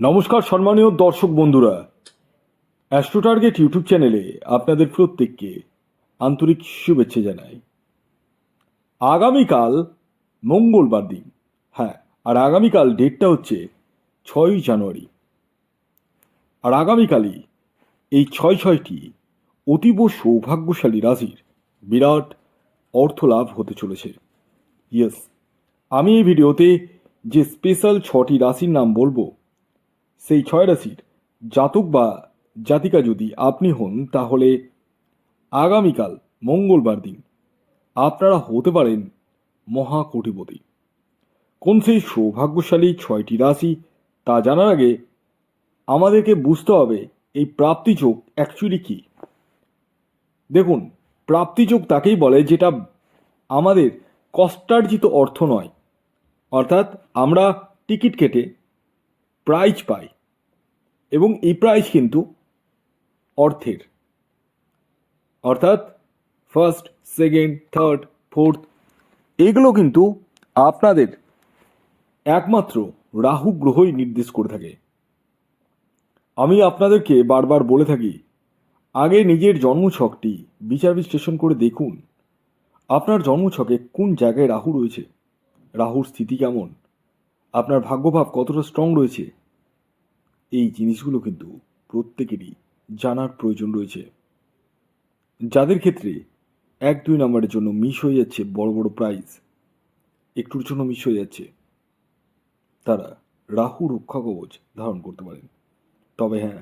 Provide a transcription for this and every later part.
নমস্কার সম্মানীয় দর্শক বন্ধুরা, অ্যাস্ট্রো টার্গেট ইউটিউব চ্যানেলে আপনাদের প্রত্যেককে আন্তরিক শুভেচ্ছা জানাই। আগামীকাল মঙ্গলবার দিন, হ্যাঁ, আর আগামীকাল ডেটটা হচ্ছে 6 জানুয়ারি। আর আগামীকালই এই ছয়টি অতীব সৌভাগ্যশালী রাশির বিরাট অর্থ লাভ হতে চলেছে। ইয়েস, আমি এই ভিডিওতে যে স্পেশাল 6টি রাশির নাম বলবো, সেই 6 রাশির জাতক বা জাতিকা যদি আপনি হন, তাহলে আগামীকাল মঙ্গলবার দিন আপনারা হতে পারেন মহাকোটিপতি। কোন সেই সৌভাগ্যশালী 6টি রাশি তা জানার আগে আমাদেরকে বুঝতে হবে এই প্রাপ্তিযোগ অ্যাকচুয়ালি কী। দেখুন, প্রাপ্তিযোগ তাকেই বলে যেটা আমাদের কষ্টার্জিত অর্থ নয়, অর্থাৎ আমরা টিকিট কেটে প্রাইজ পাই এবং এই প্রাইজ কিন্তু অর্থের, অর্থাৎ ফার্স্ট, সেকেন্ড, থার্ড, ফোর্থ, এগুলো কিন্তু আপনাদের একমাত্র রাহু গ্রহই নির্দেশ করে থাকে। আমি আপনাদেরকে বারবার বলে থাকি, আগে নিজের জন্মছকটি বিচার বিশ্লেষণ করে দেখুন আপনার জন্মছকে কোন জায়গায় রাহু রয়েছে, রাহুর স্থিতি কেমন, আপনার ভাগ্যভাব কতটা স্ট্রং রয়েছে। এই জিনিসগুলো কিন্তু প্রত্যেকেরই জানার প্রয়োজন রয়েছে। যাদের ক্ষেত্রে 1-2 নম্বরের জন্য মিস হয়ে যাচ্ছে বড় বড় প্রাইজ, একটুর জন্য মিস হয়ে যাচ্ছে, তারা রাহু রক্ষা কবচ ধারণ করতে পারেন। তবে হ্যাঁ,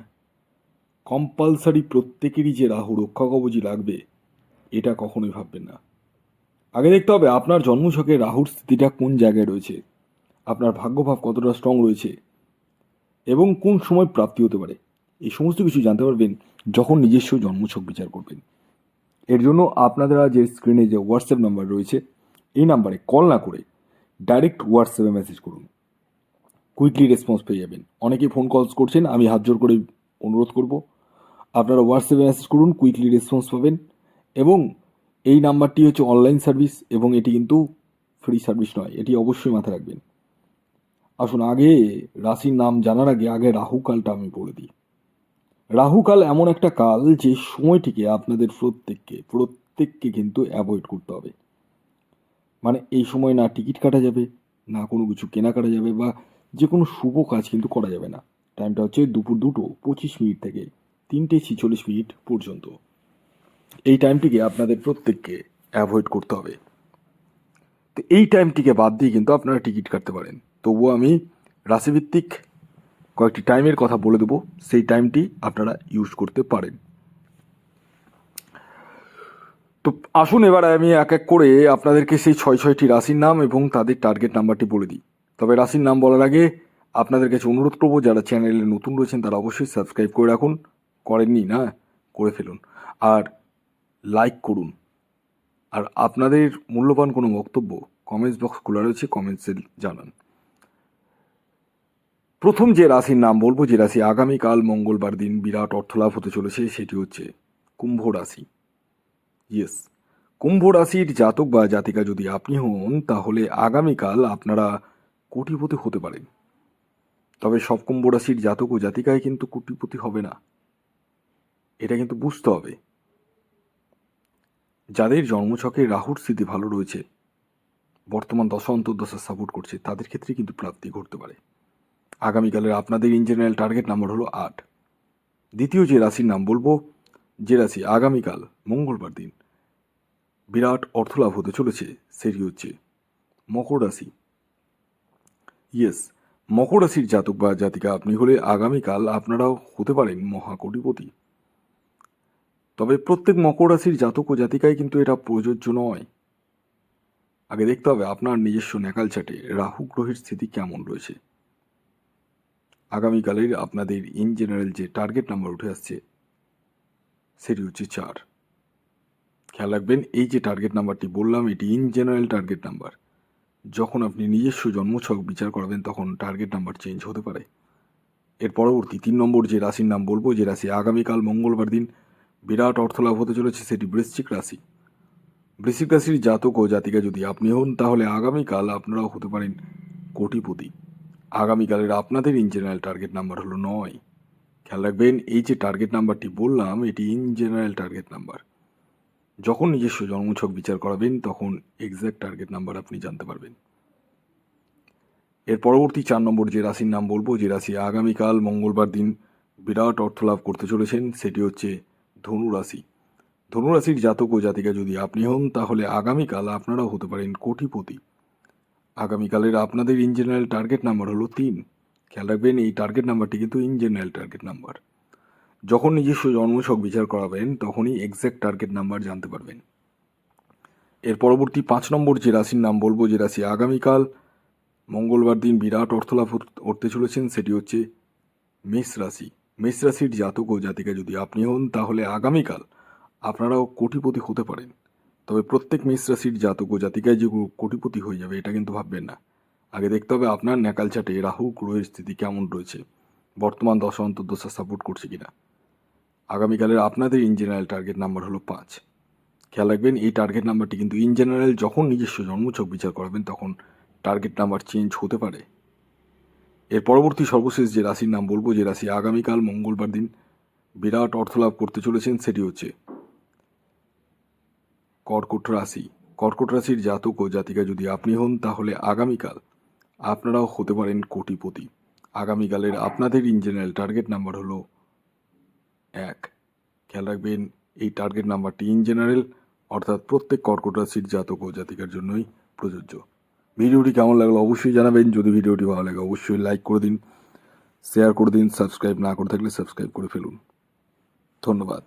কম্পালসারি প্রত্যেকেরই যে রাহু রক্ষা কবচই লাগবে এটা কখনোই ভাববেন না। আগে দেখতে হবে আপনার জন্মছকে রাহুর স্থিতিটা কোন জায়গায় রয়েছে, আপনার ভাগ্যভাব কতটা স্ট্রং রয়েছে এবং কোন সময় প্রাপ্তি হতে পারে। এই সমস্ত কিছু জানতে পারবেন যখন নিজস্ব জন্মছক বিচার করবেন। এর জন্য আপনারা যে স্ক্রিনে যে হোয়াটসঅ্যাপ নাম্বার রয়েছে, এই নাম্বারে কল না করে ডাইরেক্ট হোয়াটসঅ্যাপে মেসেজ করুন, কুইকলি রেসপন্স পেয়ে যাবেন। অনেকেই ফোন কলস করছেন, আমি হাত জোর করে অনুরোধ করব আপনারা হোয়াটসঅ্যাপে মেসেজ করুন, কুইকলি রেসপন্স পাবেন। এবং এই নাম্বারটি হচ্ছে অনলাইন সার্ভিস এবং এটি কিন্তু ফ্রি সার্ভিস নয়, এটি অবশ্যই মাথায় রাখবেন। আসুন, আগে রাশির নাম জানার আগে রাহুকালটা আমি বলে দিই। রাহুকাল এমন একটা কাল যে সময়টিকে আপনাদের প্রত্যেককে কিন্তু অ্যাভয়েড করতে হবে। মানে এই সময় না টিকিট কাটা যাবে, না কোনো কিছু কেনাকাটা যাবে, বা যে কোনো শুভ কাজ কিন্তু করা যাবে না। টাইমটা হচ্ছে দুপুর 2:25 থেকে 3:46 পর্যন্ত। এই টাইমটিকে আপনাদের প্রত্যেককে অ্যাভয়েড করতে হবে। তো এই টাইমটিকে বাদ দিয়ে কিন্তু আপনারা টিকিট কাটতে পারেন। তবুও আমি রাশিভিত্তিক কয়েকটি টাইমের কথা বলে দেবো, সেই টাইমটি আপনারা ইউজ করতে পারেন। তো আসুন এবার আমি এক এক করে আপনাদেরকে সেই 6টি রাশির নাম এবং তাদের টার্গেট নাম্বারটি বলে দিই। তবে রাশির নাম বলার আগে আপনাদের কাছে অনুরোধ করবো, যারা চ্যানেলে নতুন রয়েছেন তারা অবশ্যই সাবস্ক্রাইব করে রাখুন, করেননি না করে ফেলুন, আর লাইক করুন। আর আপনাদের মূল্যবান কোনো বক্তব্য কমেন্টস বক্স খোলা রয়েছে, কমেন্টসে জানান। প্রথম যে রাশির নাম বলবো, যে রাশি আগামীকাল মঙ্গলবার দিন বিরাট অর্থলাভ হতে চলেছে, সেটি হচ্ছে কুম্ভ রাশি। ইয়েস, কুম্ভ রাশির জাতক বা জাতিকা যদি আপনি হন, তাহলে আগামীকাল আপনারা কোটিপতি হতে পারেন। তবে সব কুম্ভ রাশির জাতক ও জাতিকায় কিন্তু কোটিপতি হবে না, এটা কিন্তু বুঝতে হবে। যাদের জন্মছকে রাহুর স্থিতি ভালো রয়েছে, বর্তমান দশা অন্তর্দশা সাপোর্ট করছে, তাদের ক্ষেত্রে কিন্তু প্রাপ্তি ঘটতে পারে। আগামীকালের আপনাদের ইন জেনারেল টার্গেট নাম্বার হলো 8। দ্বিতীয় যে রাশির নাম বলবো, যে রাশি আগামীকাল মঙ্গলবার দিন বিরাট অর্থলাভ হতে চলেছে, সেটি হচ্ছে মকর রাশি। ইয়েস, মকর রাশির জাতক বা জাতিকা আপনি হলে আগামীকাল আপনারাও হতে পারেন মহাকোটিপতি। তবে প্রত্যেক মকর রাশির জাতক ও জাতিকায় কিন্তু এটা প্রযোজ্য নয়। আগে দেখতে হবে আপনার নিজস্ব ন্যাকাল চার্টে রাহু গ্রহের স্থিতি কেমন রয়েছে। আগামীকালের আপনাদের ইন জেনারেল যে টার্গেট নাম্বার উঠে আসছে, সেটি হচ্ছে 4। খেয়াল রাখবেন, এই যে টার্গেট নাম্বারটি বললাম, এটি ইন জেনারেল টার্গেট নাম্বার। যখন আপনি নিজস্ব জন্মছক বিচার করাবেন তখন টার্গেট নাম্বার চেঞ্জ হতে পারে। এর পরবর্তী 3 নম্বর যে রাশির নাম বলবো, যে রাশি আগামীকাল মঙ্গলবার দিন বিরাট অর্থলাভ হতে চলেছে, সেটি বৃশ্চিক রাশি। বৃশ্চিক রাশির জাতক ও জাতিকা যদি আপনি হন, তাহলে আগামীকাল আপনারাও হতে পারেন কোটিপতি। আগামীকালের আপনাদের ইন জেনারেল টার্গেট নাম্বার হলো 9। খেয়াল রাখবেন, এই যে টার্গেট নাম্বারটি বললাম এটি ইন জেনারেল টার্গেট নাম্বার। যখন নিজস্ব জন্মছক বিচার করাবেন তখন এক্স্যাক্ট টার্গেট নাম্বার আপনি জানতে পারবেন। এর পরবর্তী 4 নম্বর যে রাশির নাম বলবো, যে রাশি আগামীকাল মঙ্গলবার দিন বিরাট অর্থ লাভ করতে চলেছেন, সেটি হচ্ছে ধনু রাশি। ধনু রাশির জাতক ও জাতিকা যদি আপনি হন তাহলে আগামীকাল আপনারাও হতে পারেন কোটিপতি। আগামীকালের আপনাদের ইন জেনারেল টার্গেট নাম্বার হলো 3। খেয়াল রাখবেন, এই টার্গেট নাম্বারটি কিন্তু ইন জেনারেল টার্গেট নাম্বার। যখন নিজস্ব জন্মছক বিচার করাবেন তখনই এক্স্যাক্ট টার্গেট নাম্বার জানতে পারবেন। এর পরবর্তী 5 নম্বর যে রাশির নাম বলবো, যে রাশি আগামীকাল মঙ্গলবার দিন বিরাট অর্থলাভ করতে চলেছেন, সেটি হচ্ছে মেষ রাশি। মেষ রাশির জাতক ও জাতিকা যদি আপনি হন তাহলে আগামীকাল আপনারাও কোটিপতি হতে পারেন। তবে প্রত্যেক মেষ রাশির জাতক ও জাতিকায় যে কোটিপতি হয়ে যাবে এটা কিন্তু ভাববেন না। আগে দেখতে হবে আপনার ন্যাকাল চাটে রাহু গ্রহের স্থিতি কেমন রয়েছে, বর্তমান দশা অন্তর্দশা সাপোর্ট করছে কিনা। আগামীকালের আপনাদের ইন জেনারেল টার্গেট নাম্বার হলো 5। খেয়াল রাখবেন, এই টার্গেট নাম্বারটি কিন্তু ইন জেনারেল। যখন নিজস্ব জন্মছক বিচার করবেন তখন টার্গেট নাম্বার চেঞ্জ হতে পারে। এর পরবর্তী সর্বশেষ যে রাশির নাম বলবো, যে রাশি আগামীকাল মঙ্গলবার দিন বিরাট অর্থলাভ করতে চলেছেন, সেটি হচ্ছে কর্কট রাশি। কর্কট রাশির জাতক ও জাতিকা যদি আপনি হন তাহলে আগামীকাল আপনারাও হতে পারেন কোটিপতি। আগামীকালের আপনাদের ইন জেনারেল টার্গেট নাম্বার হলো 1। খেয়াল রাখবেন, এই টার্গেট নাম্বারটি ইন জেনারেল, অর্থাৎ প্রত্যেক কর্কট রাশির জাতক ও জাতিকার জন্যই প্রযোজ্য। ভিডিওটি কেমন লাগলো অবশ্যই জানাবেন। যদি ভিডিওটি ভালো লাগে অবশ্যই লাইক করে দিন, শেয়ার করে দিন, সাবস্ক্রাইব না করে থাকলে সাবস্ক্রাইব করে ফেলুন। ধন্যবাদ।